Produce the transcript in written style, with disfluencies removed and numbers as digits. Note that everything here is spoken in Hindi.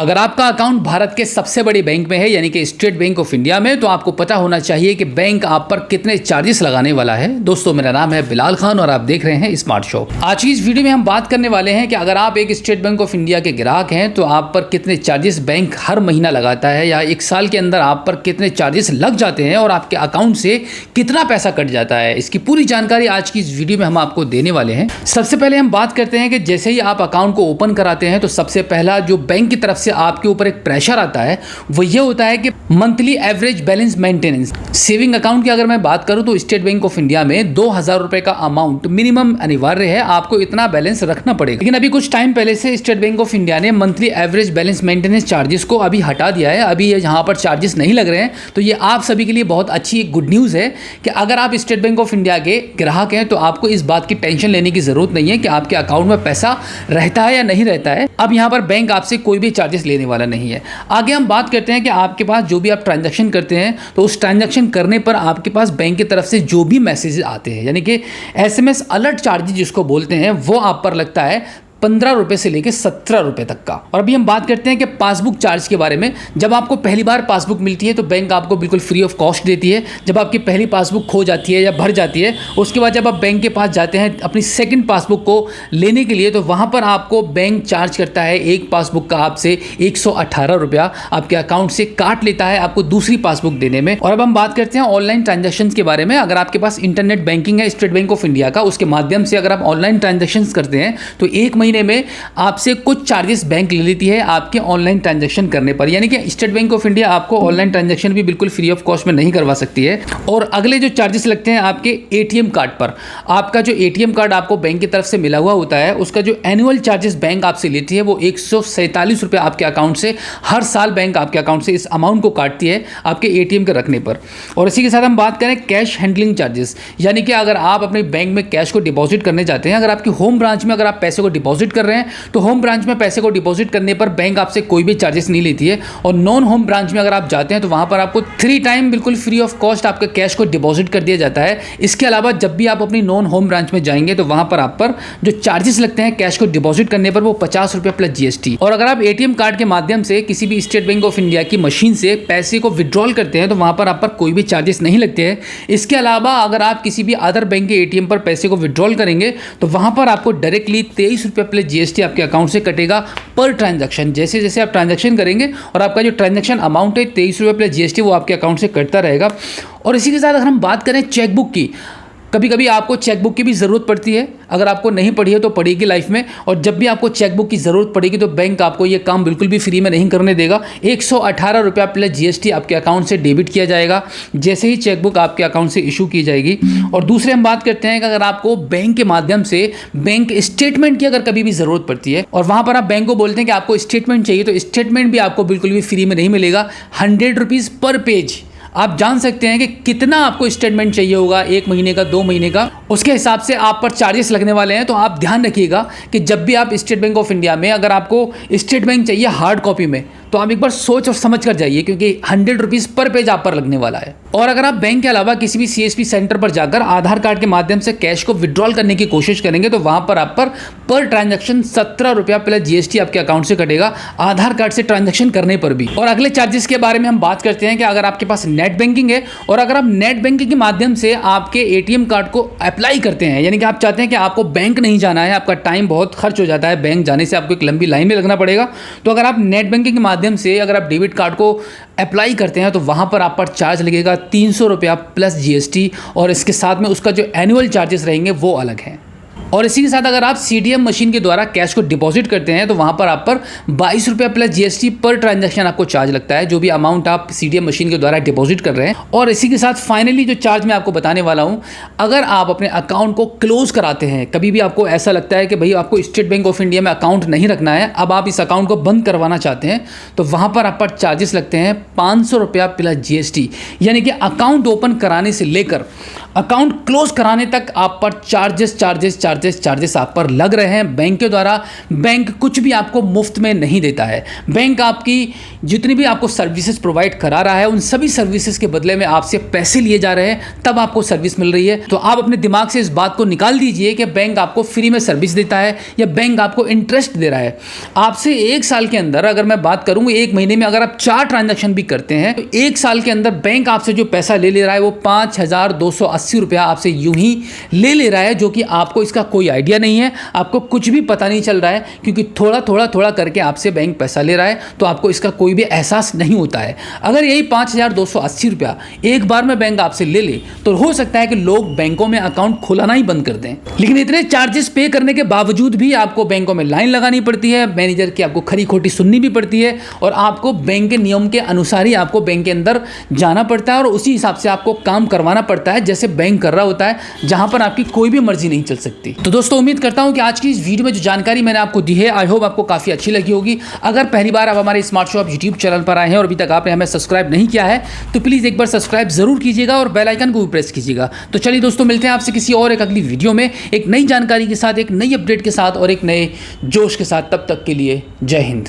अगर आपका अकाउंट भारत के सबसे बड़े बैंक में है यानी कि स्टेट बैंक ऑफ इंडिया में, तो आपको पता होना चाहिए कि बैंक आप पर कितने चार्जेस लगाने वाला है। दोस्तों, मेरा नाम है बिलाल खान और आप देख रहे हैं स्मार्ट शॉप। आज की इस वीडियो में हम बात करने वाले हैं कि अगर आप एक स्टेट बैंक ऑफ इंडिया के ग्राहक हैं तो आप पर कितने चार्जेस बैंक हर महीना लगाता है, या एक साल के अंदर आप पर कितने चार्जेस लग जाते हैं और आपके अकाउंट से कितना पैसा कट जाता है। इसकी पूरी जानकारी आज की इस वीडियो में हम आपको देने वाले हैं। सबसे पहले हम बात करते हैं कि जैसे ही आप अकाउंट को ओपन कराते हैं तो सबसे पहला जो बैंक की तरफ से आपके ऊपर एक प्रेशर आता है वो ये होता है कि monthly average balance maintenance. Saving account की अगर मैं बात करूं तो स्टेट बैंक ऑफ इंडिया में 2000 रुपए का अमाउंट मिनिमम अनिवार्य है, आपको इतना बैलेंस रखना पड़ेगा। लेकिन अभी कुछ टाइम पहले से स्टेट बैंक ऑफ इंडिया ने monthly average balance maintenance charges को अभी हटा दिया है। अभी ये यहाँ पर चार्जेस नहीं लग रहे हैं, तो ये आप सभी के लिए बहुत अच्छी गुड न्यूज़ है कि अगर आप स्टेट बैंक ऑफ इंडिया के ग्राहक हैं तो आपको इस बात की टेंशन लेने की जरूरत नहीं है कि आपके अकाउंट में पैसा रहता है या नहीं रहता है। अब यहाँ पर बैंक आपसे कोई भी चार्जेस लेने वाला नहीं है। आगे हम बात करते हैं कि आपके पास जो भी आप ट्रांजैक्शन करते हैं तो उस ट्रांजैक्शन करने पर आपके पास बैंक की तरफ से जो भी मैसेज आते हैं यानी कि एसएमएस अलर्ट चार्जेस जिसको बोलते हैं, वो आप पर लगता है 15 रुपए से लेकर 17 रुपए तक का। और अभी हम बात करते हैं कि पासबुक चार्ज के बारे में। जब आपको पहली बार पासबुक मिलती है तो बैंक आपको बिल्कुल फ्री ऑफ कॉस्ट देती है। जब आपकी पहली पासबुक खो जाती है या भर जाती है, उसके बाद जब आप बैंक के पास जाते हैं अपनी सेकंड पासबुक को लेने के लिए, तो वहाँ पर आपको बैंक चार्ज करता है एक पासबुक का आपसे 118 रुपया आपके अकाउंट से काट लेता है आपको दूसरी पासबुक देने में। और अब हम बात करते हैं ऑनलाइन ट्रांजेक्शन के बारे में। अगर आपके पास इंटरनेट बैंकिंग है स्टेट बैंक ऑफ इंडिया का, उसके माध्यम से अगर आप ऑनलाइन ट्रांजेक्शन करते हैं तो एक महीने में आपसे कुछ चार्जेस बैंक ले लेती है आपके ऑनलाइन ट्रांजैक्शन करने पर। यानी कि स्टेट बैंक ऑफ इंडिया आपको ऑनलाइन ट्रांजैक्शन भी बिल्कुल फ्री ऑफ कॉस्ट में नहीं करवा सकती है। और अगले जो चार्जेस लगते हैं आपके एटीएम कार्ड पर, आपका जो एटीएम कार्ड आपको बैंक की तरफ से मिला हुआ होता है उसका जो एनुअल चार्जेस बैंक आपसे लेती है वो 147 रुपये आपके अकाउंट से हर साल बैंक आपके अकाउंट से इस अमाउंट को काटती है आपके एटीएम के रखने पर। और इसी के साथ हम बात करें कैश हैंडलिंग चार्जेस, यानी कि अगर आप अपने बैंक में कैश को डिपॉजिट करने जाते हैं, अगर आपकी होम ब्रांच में अगर आप पैसे को डिपॉजिट कर रहे हैं तो होम ब्रांच में पैसे को डिपॉजिट करने पर बैंक आपसे कोई भी चार्जेस नहीं लेती है। और नॉन होम ब्रांच में अगर आप जाते हैं तो वहां पर आपको 3 टाइम बिल्कुल फ्री ऑफ कॉस्ट आपके कैश को डिपॉजिट कर दिया जाता है। इसके अलावा जब भी आप अपनी नॉन होम ब्रांच में जाएंगे तो वहां पर आप पर जो चार्जेस लगते हैं कैश को डिपॉजिट करने पर वो 50 रुपये प्लस जीएसटी। और अगर आप एटीएम कार्ड के माध्यम से किसी भी स्टेट बैंक ऑफ इंडिया की मशीन से पैसे को विड्रॉल करते हैं तो वहां पर आप पर कोई भी चार्जेस नहीं लगते हैं। इसके अलावा अगर आप किसी भी अदर बैंक के एटीएम पर पैसे को विड्रॉल करेंगे तो वहां पर आपको डायरेक्टली 23 रुपये प्लस जीएसटी आपके अकाउंट से कटेगा पर ट्रांजैक्शन। जैसे जैसे आप ट्रांजैक्शन करेंगे और आपका जो ट्रांजैक्शन अमाउंट है 23 रुपये प्लस जीएसटी वो आपके अकाउंट से कटता रहेगा। और इसी के साथ अगर हम बात करें चेकबुक की, कभी कभी आपको चेकबुक की भी ज़रूरत पड़ती है। अगर आपको नहीं पड़ी है तो पड़ेगी लाइफ में, और जब भी आपको चेकबुक की ज़रूरत पड़ेगी तो बैंक आपको ये काम बिल्कुल भी फ्री में नहीं करने देगा। 118 रुपया प्लस जीएसटी आपके अकाउंट से डेबिट किया जाएगा जैसे ही चेकबुक आपके अकाउंट से इशू की जाएगी। और दूसरे हम बात करते हैं कि अगर आपको बैंक के माध्यम से बैंक स्टेटमेंट की अगर कभी भी ज़रूरत पड़ती है और वहाँ पर आप बैंक को बोलते हैं कि आपको स्टेटमेंट चाहिए, तो स्टेटमेंट भी आपको बिल्कुल भी फ्री में नहीं मिलेगा। 100 रुपीज़ पर पेज। आप जान सकते हैं कि कितना आपको स्टेटमेंट चाहिए होगा, 1 महीने का, 2 महीने का, उसके हिसाब से आप पर चार्जेस लगने वाले हैं। तो आप ध्यान रखिएगा कि जब भी आप स्टेट बैंक ऑफ इंडिया में अगर आपको स्टेटमेंट चाहिए हार्ड कॉपी में तो आप एक बार सोच और समझ कर जाइए, क्योंकि 100 रुपीज़ पर पेज आप पर लगने वाला है। और अगर आप बैंक के अलावा किसी भी सीएसपी सेंटर पर जाकर आधार कार्ड के माध्यम से कैश को विड्रॉल करने की कोशिश करेंगे तो वहां पर आप पर ट्रांजैक्शन 17 रुपया प्लस जीएसटी आपके अकाउंट से कटेगा आधार कार्ड से ट्रांजैक्शन करने पर भी। और अगले चार्जेस के बारे में हम बात करते हैं कि अगर आपके पास नेट बैंकिंग है और अगर आप नेट बैंकिंग के माध्यम से आपके एटीएम कार्ड को अप्लाई करते हैं, यानी कि आप चाहते हैं कि आपको बैंक नहीं जाना है, आपका टाइम बहुत खर्च हो जाता है, बैंक जाने से आपको एक लंबी लाइन में लगना पड़ेगा, तो अगर आप नेट बैंकिंग के माध्यम से अगर आप डेबिट कार्ड को अप्लाई करते हैं तो वहां पर आप पर चार्ज लगेगा 300 रुपया प्लस जीएसटी। और इसके साथ में उसका जो एनुअल चार्जेस रहेंगे वो अलग हैं। और इसी के साथ अगर आप सीडीएम मशीन के द्वारा कैश को डिपॉजिट करते हैं तो वहां पर आप पर 22 रुपया प्लस जीएसटी पर ट्रांजैक्शन आपको चार्ज लगता है, जो भी अमाउंट आप सीडीएम मशीन के द्वारा डिपॉजिट कर रहे हैं। और इसी के साथ फाइनली जो चार्ज मैं आपको बताने वाला हूं, अगर आप अपने अकाउंट को क्लोज कराते हैं, कभी भी आपको ऐसा लगता है कि भाई आपको स्टेट बैंक ऑफ इंडिया में अकाउंट नहीं रखना है, अब आप इस अकाउंट को बंद करवाना चाहते हैं, तो वहां पर आप पर चार्जेस लगते हैं 500 रुपया प्लस जीएसटी। यानी कि अकाउंट ओपन कराने से लेकर अकाउंट क्लोज कराने तक आप पर चार्जेस आप पर लग रहे हैं बैंक के द्वारा। बैंक कुछ भी आपको मुफ्त में नहीं देता है। बैंक आपकी जितनी भी आपको सर्विसेज प्रोवाइड करा रहा है, उन सभी सर्विसेज के बदले में आपसे पैसे लिए जा रहे हैं, तब आपको सर्विस मिल रही है। तो आप अपने दिमाग से इस बात को निकाल दीजिए कि बैंक आपको फ्री में सर्विस देता है या बैंक आपको इंटरेस्ट दे रहा है। आपसे 1 साल के अंदर, अगर मैं बात करूँ 1 महीने में अगर आप 4 ट्रांजैक्शन भी करते हैं, तो 1 साल के अंदर बैंक आपसे जो पैसा ले रहा है वो 5,280 रुपया आपसे यूं ही ले रहा है, जो कि आपको इसका कोई आइडिया नहीं है, आपको कुछ भी पता नहीं चल रहा है, क्योंकि थोड़ा करके आपसे बैंक पैसा ले रहा है, तो आपको इसका कोई भी एहसास नहीं होता है। अगर यही 5,280 रुपया एक बार में बैंक आपसे ले ले, तो हो सकता है कि लोग बैंकों में अकाउंट खुलाना ही बंद कर दें। लेकिन इतने चार्जेस पे करने के बावजूद भी आपको बैंकों में लाइन लगानी पड़ती है, मैनेजर की आपको खरी खोटी सुननी भी पड़ती है, और आपको बैंक के नियम के अनुसार ही आपको बैंक के अंदर जाना पड़ता है और उसी हिसाब से आपको काम करवाना पड़ता है जैसे बैंक कर रहा होता है, जहां पर आपकी कोई भी मर्जी नहीं चल सकती। तो दोस्तों, उम्मीद करता हूं कि आज की इस वीडियो में जो जानकारी मैंने आपको दी है, आई होप आपको काफी अच्छी लगी होगी। अगर पहली बार आप हमारे स्मार्ट शॉप यूट्यूब चैनल पर आए हैं और अभी तक आपने हमें सब्सक्राइब नहीं किया है, तो प्लीज एक बार सब्सक्राइब जरूर कीजिएगा और बेल आइकन को भी प्रेस कीजिएगा। तो चलिए दोस्तों, मिलते हैं आपसे किसी और एक अगली वीडियो में, एक नई जानकारी के साथ, एक नई अपडेट के साथ और एक नए जोश के साथ। तब तक के लिए जय हिंद।